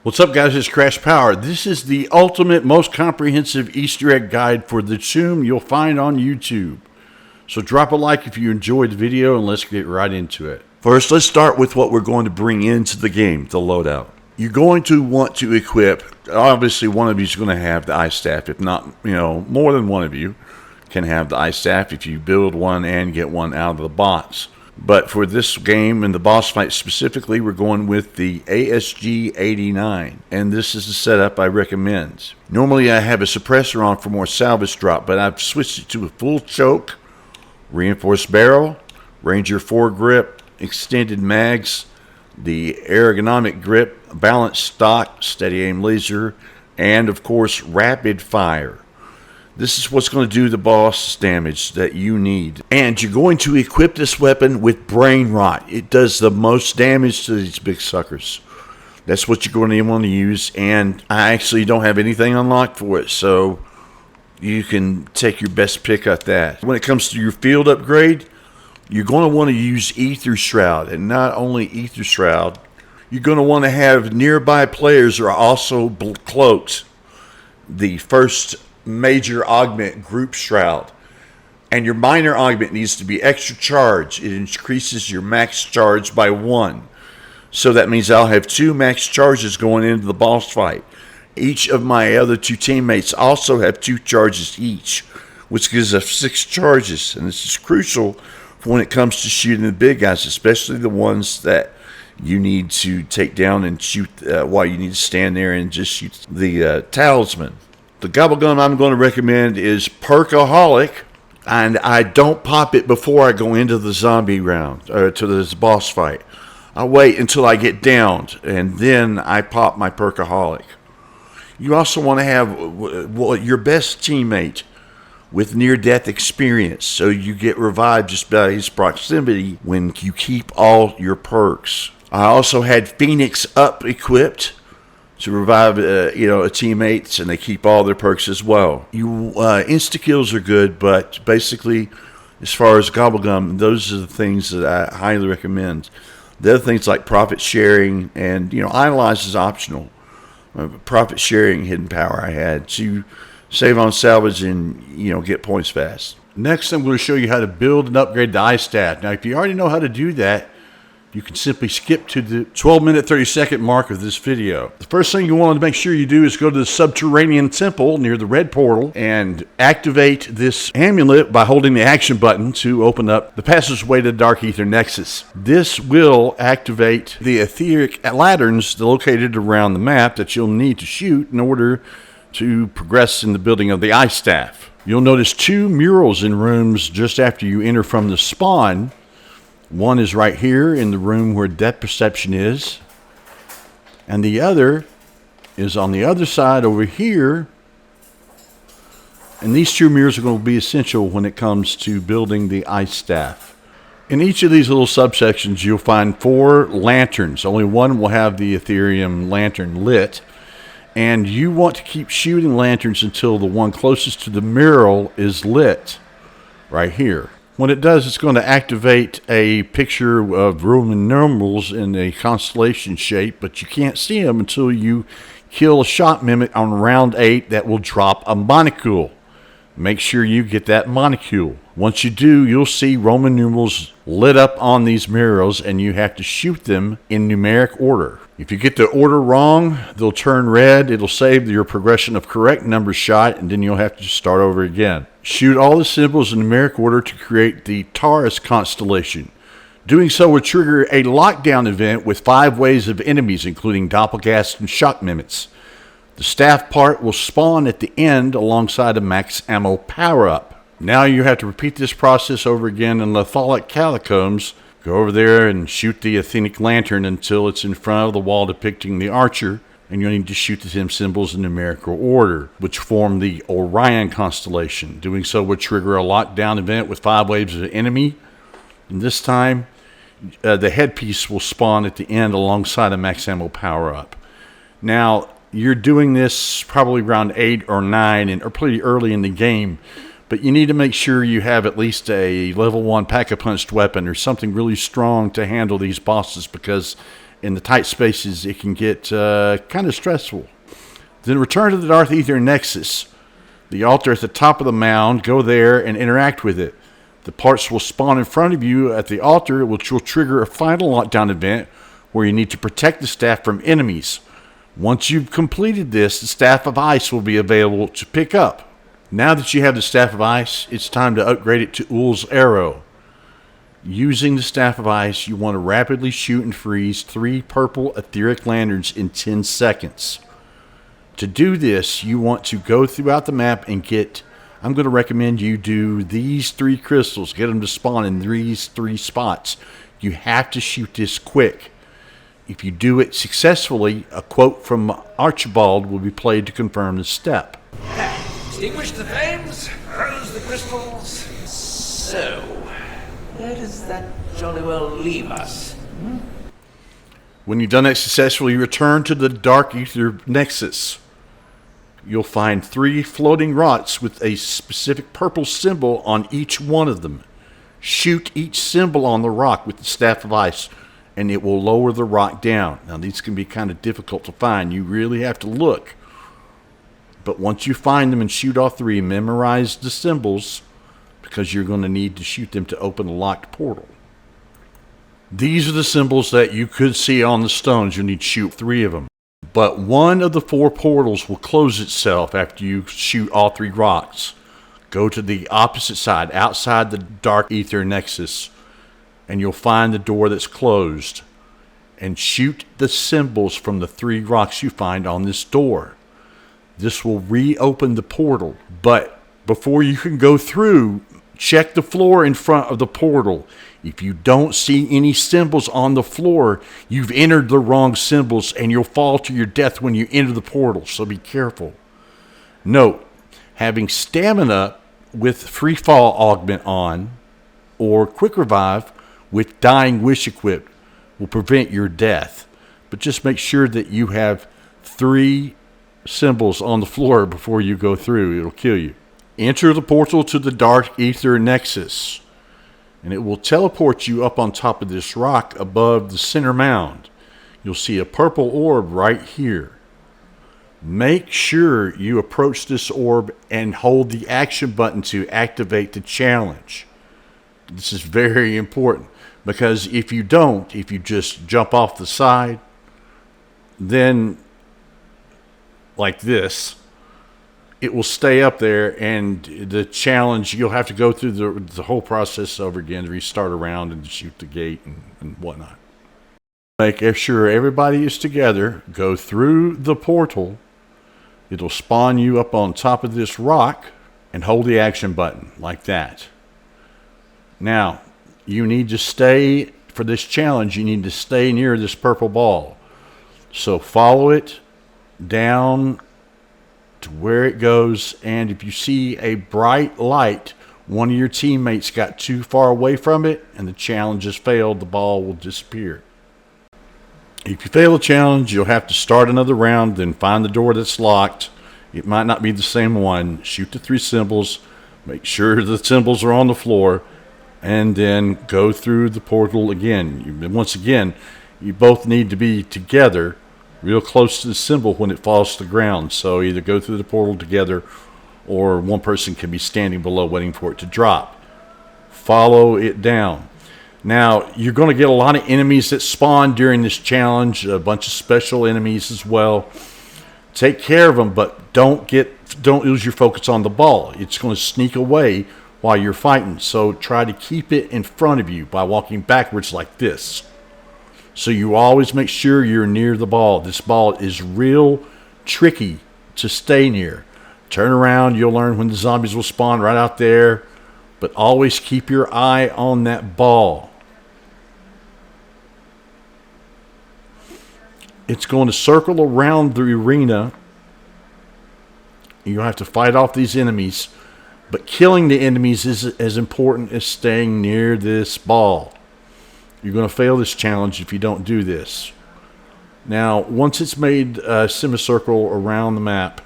What's up, guys? It's Crash Power. This is the ultimate, most comprehensive Easter egg guide for the tomb you'll find on YouTube. So drop a like if you enjoyed the video, and let's get right into it. First, let's start with what we're going to bring into the game, the loadout. You're going to want to equip, obviously one of you is going to have the ice staff. If not, more than one of you can have the ice staff if you build one and get one out of the box. But for this game and the boss fight specifically, we're going with the ASG-89. And this is the setup I recommend. Normally I have a suppressor on for more salvage drop, but I've switched it to a full choke, reinforced barrel, Ranger 4-grip, extended mags, the ergonomic grip, balanced stock, steady aim laser, and of course rapid fire. This is what's going to do the boss damage that you need. And you're going to equip this weapon with brain rot. It does the most damage to these big suckers. That's what you're going to want to use. And I actually don't have anything unlocked for it, so you can take your best pick at that. When it comes to your field upgrade, you're going to want to use Ether Shroud. And not only Ether Shroud, you're going to want to have nearby players are also cloaked. The first major augment group shroud, and your minor augment needs to be extra charge. It increases your max charge by 1, so that means I'll have 2 max charges going into the boss fight. Each of my other 2 teammates also have 2 charges each, which gives us 6 charges, and this is crucial for when it comes to shooting the big guys, especially the ones that you need to take down and shoot while you need to stand there and just shoot the talisman. The gobble gun I'm going to recommend is Perkaholic, and I don't pop it before I go into the zombie round, or to this boss fight. I wait until I get downed, and then I pop my Perkaholic. You also want to have your best teammate with near-death experience, so you get revived just by his proximity when you keep all your perks. I also had Phoenix Up equipped to revive, teammates, and they keep all their perks as well. Insta kills are good, but basically, as far as gobblegum, those are the things that I highly recommend. The other things like profit sharing and idolize is optional. Profit sharing hidden power I had to save on salvage and get points fast. Next, I'm going to show you how to build and upgrade the ice staff. Now, if you already know how to do that, you can simply skip to the 12-minute, 30-second mark of this video. The first thing you want to make sure you do is go to the subterranean temple near the red portal and activate this amulet by holding the action button to open up the passageway to the Dark Ether Nexus. This will activate the etheric lanterns located around the map that you'll need to shoot in order to progress in the building of the ice staff. You'll notice 2 murals in rooms just after you enter from the spawn. One is right here in the room where depth perception is, and the other is on the other side over here. And these 2 mirrors are going to be essential when it comes to building the ice staff. In each of these little subsections, you'll find 4 lanterns. Only one will have the Ethereum lantern lit, and you want to keep shooting lanterns until the one closest to the mural is lit right here. When it does, it's going to activate a picture of Roman numerals in a constellation shape, but you can't see them until you kill a shot mimic on round 8 that will drop a molecule. Make sure you get that molecule. Once you do, you'll see Roman numerals lit up on these murals, and you have to shoot them in numeric order. If you get the order wrong, they'll turn red. It'll save your progression of correct number shot, and then you'll have to start over again. Shoot all the symbols in numeric order to create the Taurus constellation. Doing so will trigger a lockdown event with 5 waves of enemies, including doppelgast and shock mimics. The staff part will spawn at the end alongside a max ammo power-up. Now you have to repeat this process over again in Lethalic Catacombs. Go over there and shoot the Athenic lantern until it's in front of the wall depicting the archer, and you'll need to shoot the 10 symbols in numerical order, which form the Orion constellation. Doing so will trigger a lockdown event with 5 waves of enemy, and this time the headpiece will spawn at the end alongside a max ammo power-up. Now, you're doing this probably around 8 or 9 or pretty early in the game, but you need to make sure you have at least a level 1 pack-a-punched weapon or something really strong to handle these bosses, because In the tight spaces, it can get kind of stressful. Then return to the Darth Ether Nexus. The altar at the top of the mound, go there and interact with it. The parts will spawn in front of you at the altar, which will trigger a final lockdown event where you need to protect the staff from enemies. Once you've completed this, the Staff of Ice will be available to pick up. Now that you have the Staff of Ice, it's time to upgrade it to Ull's Arrow. Using the Staff of Ice, you want to rapidly shoot and freeze 3 purple etheric lanterns in 10 seconds. To do this, you want to go throughout the map and get, I'm going to recommend you do these 3 crystals. Get them to spawn in these 3 spots. You have to shoot this quick. If you do it successfully, a quote from Archibald will be played to confirm the step. Extinguish the flames, hurls the crystals. So, where does that jolly well leave us? When you've done that successfully, return to the Dark Ether Nexus. You'll find 3 floating rocks with a specific purple symbol on each one of them. Shoot each symbol on the rock with the Staff of Ice, and it will lower the rock down. Now, these can be kind of difficult to find. You really have to look. But once you find them and shoot all 3, memorize the symbols, because you're going to need to shoot them to open a locked portal. These are the symbols that you could see on the stones. You'll need to shoot 3 of them. But one of the 4 portals will close itself after you shoot all 3 rocks. Go to the opposite side, outside the Dark Ether Nexus, and you'll find the door that's closed. And shoot the symbols from the 3 rocks you find on this door. This will reopen the portal. But before you can go through, check the floor in front of the portal. If you don't see any symbols on the floor, you've entered the wrong symbols and you'll fall to your death when you enter the portal, so be careful. Note, having stamina with free fall augment on or quick revive with dying wish equipped will prevent your death. But just make sure that you have 3 symbols on the floor before you go through. It'll kill you. Enter the portal to the Dark Ether Nexus, and it will teleport you up on top of this rock above the center mound. You'll see a purple orb right here. Make sure you approach this orb and hold the action button to activate the challenge. This is very important, because if you don't, if you just jump off the side, then like this, it will stay up there, and the challenge, you'll have to go through the whole process over again to restart a round and shoot the gate and whatnot. Make sure everybody is together. Go through the portal. It'll spawn you up on top of this rock, and hold the action button like that. Now, you need to stay, for this challenge, you need to stay near this purple ball. So follow it down to where it goes, and if you see a bright light, one of your teammates got too far away from it and the challenge has failed, the ball will disappear. If you fail the challenge, you'll have to start another round, then find the door that's locked. It might not be the same one. Shoot the 3 symbols, make sure the symbols are on the floor, and then go through the portal again. Once again, you both need to be together real close to the symbol when it falls to the ground. So either go through the portal together, or one person can be standing below waiting for it to drop. Follow it down. Now, you're going to get a lot of enemies that spawn during this challenge, a bunch of special enemies as well. Take care of them, but don't lose your focus on the ball. It's going to sneak away while you're fighting. So try to keep it in front of you by walking backwards like this. So you always make sure you're near the ball. This ball is real tricky to stay near. Turn around, you'll learn when the zombies will spawn right out there. But always keep your eye on that ball. It's going to circle around the arena. You'll have to fight off these enemies. But killing the enemies is as important as staying near this ball. You're going to fail this challenge if you don't do this. Now, once it's made a semicircle around the map,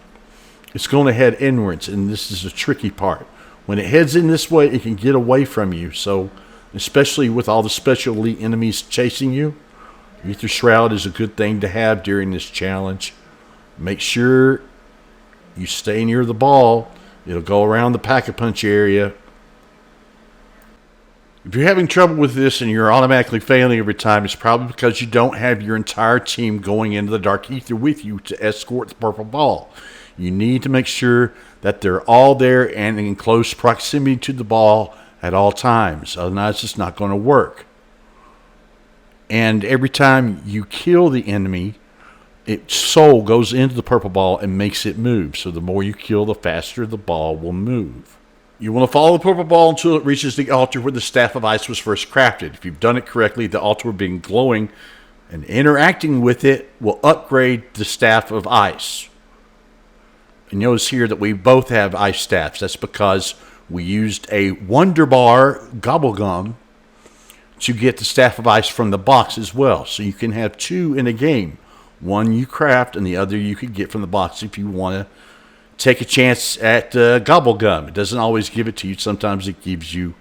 it's going to head inwards, and this is the tricky part. When it heads in this way, it can get away from you. So, especially with all the special elite enemies chasing you, Ether Shroud is a good thing to have during this challenge. Make sure you stay near the ball. It'll go around the Pack-a-Punch area. If you're having trouble with this and you're automatically failing every time, it's probably because you don't have your entire team going into the Dark Ether with you to escort the purple ball. You need to make sure that they're all there and in close proximity to the ball at all times. Otherwise, it's not going to work. And every time you kill the enemy, its soul goes into the purple ball and makes it move. So the more you kill, the faster the ball will move. You want to follow the purple ball until it reaches the altar where the Staff of Ice was first crafted. If you've done it correctly, the altar will be glowing, and interacting with it will upgrade the Staff of Ice. And notice here that we both have ice staffs. That's because we used a Wonder Bar Gobblegum to get the Staff of Ice from the box as well. So you can have two in a game. One you craft and the other you could get from the box if you want to take a chance at Gobblegum. It doesn't always give it to you. Sometimes it gives you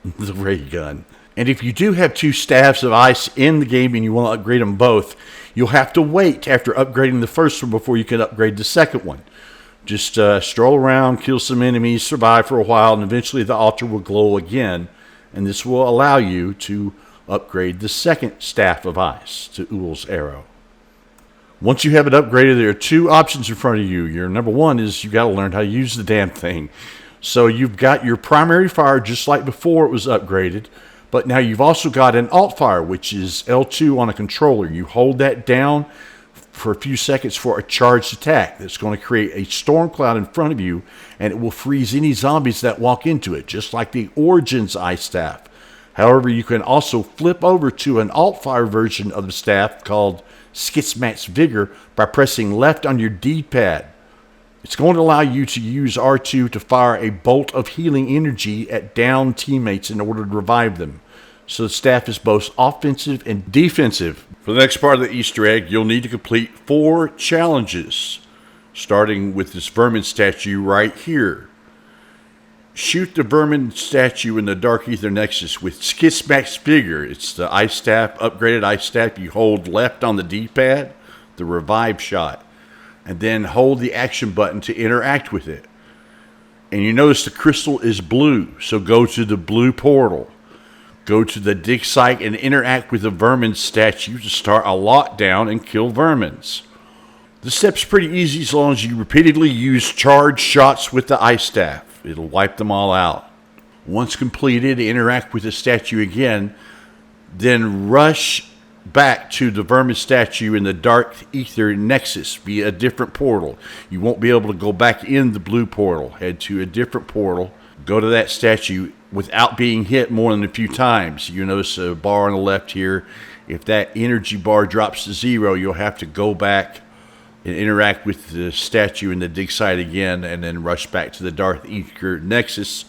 the ray gun. And if you do have two Staffs of Ice in the game and you want to upgrade them both, you'll have to wait after upgrading the first one before you can upgrade the second one. Just stroll around, kill some enemies, survive for a while, and eventually the altar will glow again. And this will allow you to upgrade the second Staff of Ice to Uhl's Arrow. Once you have it upgraded, there are two options in front of you. Your number one is you got to learn how to use the damn thing. So you've got your primary fire just like before it was upgraded, but now you've also got an alt fire, which is L2 on a controller. You hold that down for a few seconds for a charged attack that's going to create a storm cloud in front of you, and it will freeze any zombies that walk into it, just like the Origins Ice Staff. However, you can also flip over to an alt fire version of the staff called Skitsmax Vigor by pressing left on your D-pad. It's going to allow you to use R2 to fire a bolt of healing energy at downed teammates in order to revive them. So the staff is both offensive and defensive. For the next part of the Easter egg, you'll need to complete 4 challenges, starting with this vermin statue right here. Shoot the vermin statue in the Dark Ether Nexus with Skitsmax Vigor. It's the ice staff, upgraded ice staff. You hold left on the D-pad, the revive shot, and then hold the action button to interact with it. And you notice the crystal is blue, so go to the blue portal. Go to the dig site and interact with the vermin statue to start a lockdown and kill vermins. The step's pretty easy as long as you repeatedly use charged shots with the ice staff. It'll wipe them all out. Once completed, interact with the statue again, then rush back to the vermin statue in the Dark Ether Nexus via a different portal. You won't be able to go back in the blue portal. Head to a different portal, go to that statue without being hit more than a few times. You notice a bar on the left here. If that energy bar drops to 0, you'll have to go back and interact with the statue in the dig site again, and then rush back to the Dark Ether Nexus,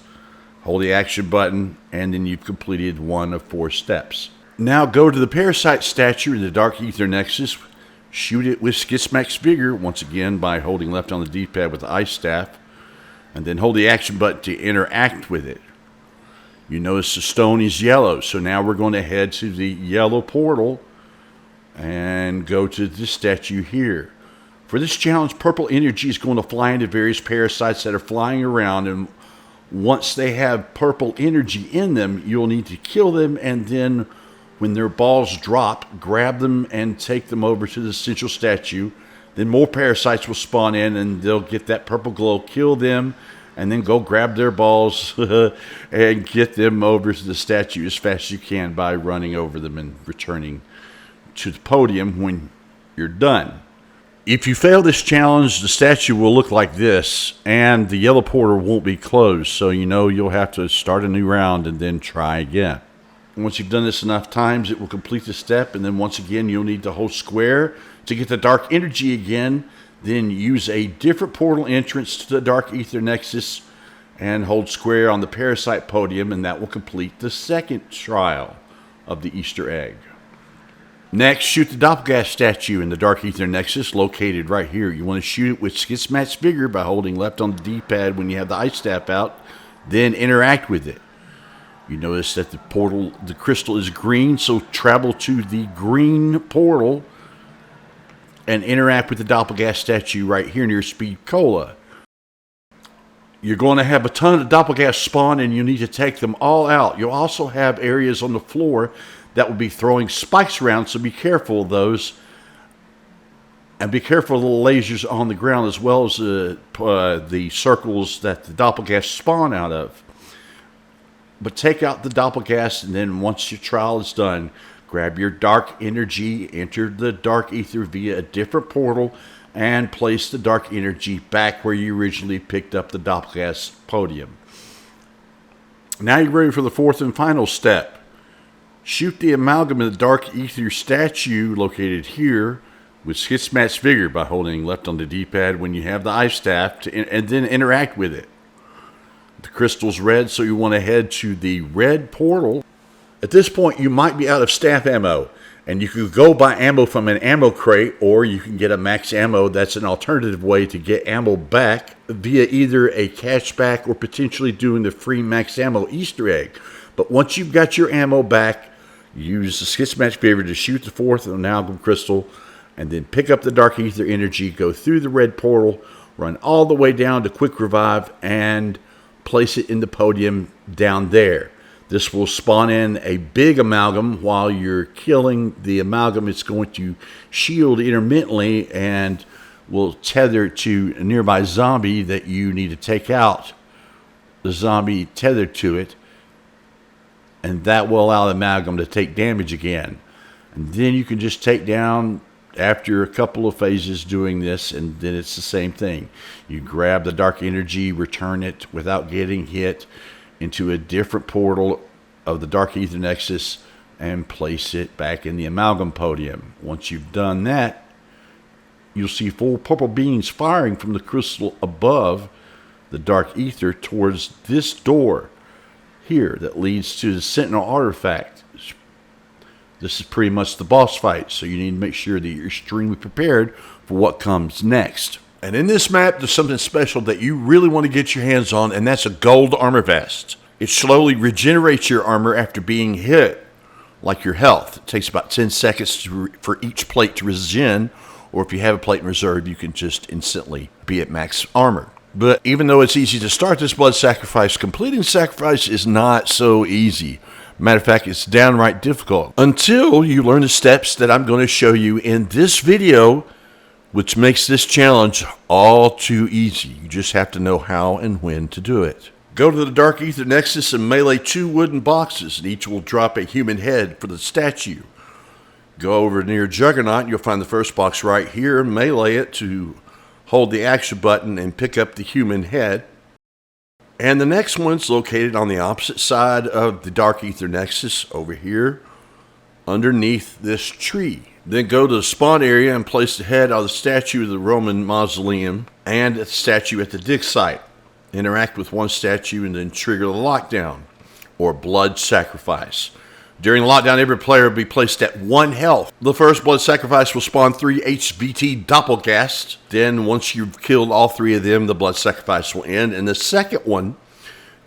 hold the action button, and then you've completed 1 of 4 steps. Now go to the Parasite statue in the Dark Ether Nexus, shoot it with Skitsmax Vigor, once again by holding left on the D-pad with the ice staff, and then hold the action button to interact with it. You notice the stone is yellow, so now we're going to head to the yellow portal and go to this statue here. For this challenge, purple energy is going to fly into various parasites that are flying around, and once they have purple energy in them, you'll need to kill them, and then when their balls drop, grab them and take them over to the central statue. Then more parasites will spawn in, and they'll get that purple glow, kill them, and then go grab their balls and get them over to the statue as fast as you can by running over them and returning to the podium when you're done. If you fail this challenge, the statue will look like this, and the yellow portal won't be closed, so you know you'll have to start a new round and then try again. Once you've done this enough times, it will complete the step, and then once again you'll need to hold square to get the dark energy again, then use a different portal entrance to the Dark Ether Nexus and hold square on the Parasite podium, and that will complete the second trial of the Easter egg. Next, shoot the Doppelganger statue in the Dark Ether Nexus, located right here. You want to shoot it with Skitsmax Vigor by holding left on the D-pad when you have the ice staff out, then interact with it. You notice that the crystal is green, so travel to the green portal and interact with the Doppelgast statue right here near Speed Cola. You're going to have a ton of Doppelgast spawn, and you need to take them all out. You'll also have areas on the floor that will be throwing spikes around, so be careful of those. And be careful of the lasers on the ground, as well as the circles that the Doppelgast spawn out of. But take out the Doppelgast, and then once your trial is done, grab your dark energy, enter the dark ether via a different portal, and place the dark energy back where you originally picked up the Doppelgast podium. Now you're ready for the fourth and final step. Shoot the amalgam in the dark ether statue located here with Skits Match Vigor by holding left on the D-pad when you have the ice staff, and then interact with it. The crystal's red, so you want to head to the red portal. At this point, you might be out of staff ammo, and you could go buy ammo from an ammo crate, or you can get a max ammo. That's an alternative way to get ammo back via either a cashback or potentially doing the free max ammo Easter egg. But once you've got your ammo back, use the Skits Match Vigor to shoot the fourth amalgam crystal, and then pick up the dark ether energy, go through the red portal, run all the way down to quick revive, and place it in the podium down there. This will spawn in a big amalgam. While you're killing the amalgam, it's going to shield intermittently and will tether to a nearby zombie that you need to take out. The zombie tethered to it, and that will allow the amalgam to take damage again. And then you can just take down, after a couple of phases doing this, and then it's the same thing. You grab the dark energy, return it without getting hit into a different portal of the dark ether nexus, and place it back in the amalgam podium. Once you've done that, you'll see 4 purple beams firing from the crystal above the dark ether towards this door here that leads to the Sentinel artifact. This is pretty much the boss fight, so you need to make sure that you're extremely prepared for what comes next. And in this map, there's something special that you really want to get your hands on, and that's a gold armor vest. It slowly regenerates your armor after being hit, like your health. It takes about 10 seconds for each plate to regen, or if you have a plate in reserve, you can just instantly be at max armor. But even though it's easy to start this blood sacrifice, completing sacrifice is not so easy. Matter of fact, it's downright difficult until you learn the steps that I'm going to show you in this video, which makes this challenge all too easy. You just have to know how and when to do it. Go to the Dark Ether Nexus and melee 2 wooden boxes, and each will drop a human head for the statue. Go over near Juggernaut, and you'll find the first box right here. Melee it to hold the action button and pick up the human head. And the next one's located on the opposite side of the Dark Ether Nexus, over here, underneath this tree. Then go to the spawn area and place the head of the statue of the Roman mausoleum and the statue at the dig site. Interact with one statue and then trigger the lockdown, or blood sacrifice. During the lockdown, every player will be placed at 1 health. The first blood sacrifice will spawn 3 HVT Doppelgast. Then, once you've killed all 3 of them, the blood sacrifice will end. And the second one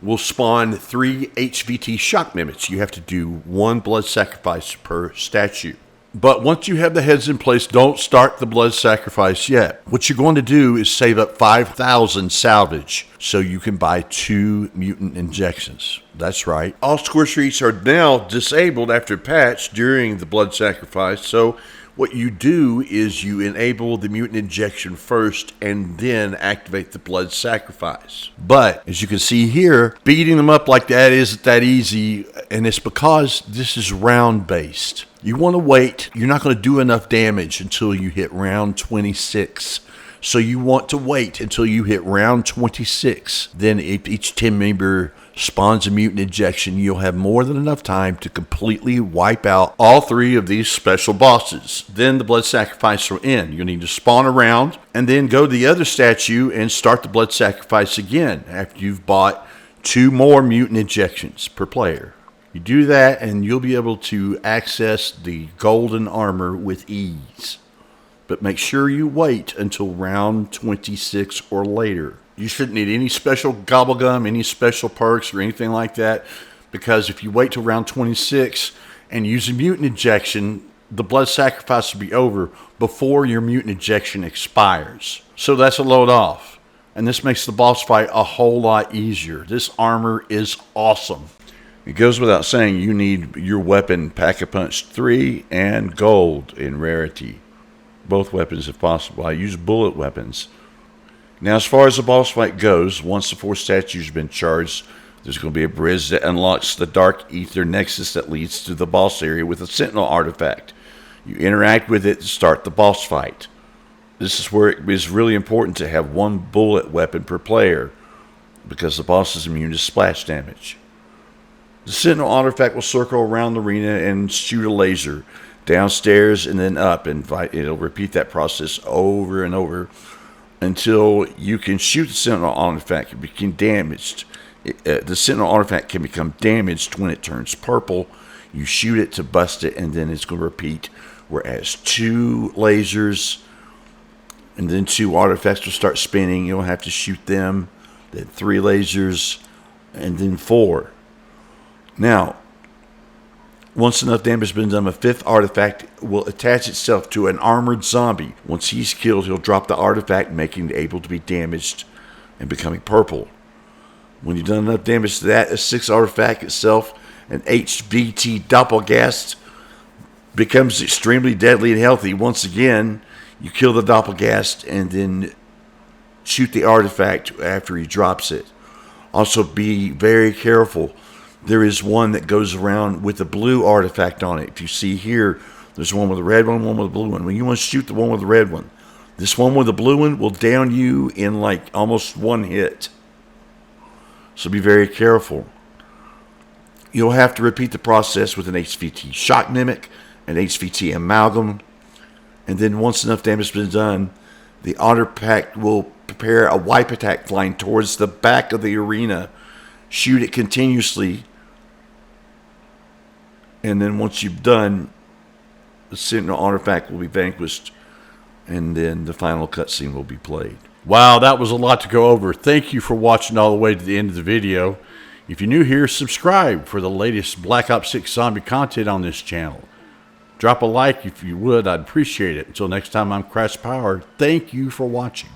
will spawn 3 HVT Shock Mimics. You have to do 1 blood sacrifice per statue. But once you have the heads in place, don't start the blood sacrifice yet. What you're going to do is save up 5,000 salvage so you can buy 2 mutant injections. That's right. All score streaks are now disabled after patch during the blood sacrifice. So what you do is you enable the mutant injection first and then activate the blood sacrifice. But as you can see here, beating them up like that isn't that easy, and it's because this is round based. You want to wait. You're not going to do enough damage until you hit round 26. So you want to wait until you hit round 26. Then if each team member spawns a mutant injection, you'll have more than enough time to completely wipe out all 3 of these special bosses. Then the blood sacrifice will end. You'll need to spawn around and then go to the other statue and start the blood sacrifice again after you've bought 2 more mutant injections per player. You do that and you'll be able to access the golden armor with ease. But make sure you wait until round 26 or later. You shouldn't need any special gobblegum, any special perks or anything like that, because if you wait till round 26 and use a mutant injection, the blood sacrifice will be over before your mutant injection expires. So that's a load off. And this makes the boss fight a whole lot easier. This armor is awesome. It goes without saying you need your weapon Pack-a-Punch 3 and gold in rarity. Both weapons if possible. I use bullet weapons. Now as far as the boss fight goes, once the 4 statues have been charged, there's going to be a bridge that unlocks the Dark Ether Nexus that leads to the boss area with a Sentinel artifact. You interact with it to start the boss fight. This is where it is really important to have one bullet weapon per player, because the boss is immune to splash damage. The Sentinel artifact will circle around the arena and shoot a laser downstairs and then up, and it'll repeat that process over and over until you can shoot the Sentinel artifact and become damaged. The Sentinel artifact can become damaged when it turns purple. You shoot it to bust it, and then it's going to repeat. Whereas 2 lasers and then 2 artifacts will start spinning. You'll have to shoot them. Then 3 lasers and then 4. Now, once enough damage has been done, a 5th artifact will attach itself to an armored zombie. Once he's killed, he'll drop the artifact, making it able to be damaged and becoming purple. When you've done enough damage to that, a 6th artifact itself, an HVT Doppelgast, becomes extremely deadly and healthy. Once again, you kill the Doppelgast and then shoot the artifact after he drops it. Also be very careful. There is one that goes around with a blue artifact on it. If you see here, there's one with a red one with a blue one. When you want to shoot the one with the red one, this one with the blue one will down you in like almost 1 hit. So be very careful. You'll have to repeat the process with an HVT Shock Mimic, an HVT Amalgam, and then once enough damage has been done, the artifact will prepare a wipe attack flying towards the back of the arena. Shoot it continuously, and then once you've done, the Sentinel artifact will be vanquished, and then the final cutscene will be played. Wow, that was a lot to go over. Thank you for watching all the way to the end of the video. If you're new here, subscribe for the latest Black Ops 6 zombie content on this channel. Drop a like if you would, I'd appreciate it. Until next time, I'm Crash Power. Thank you for watching.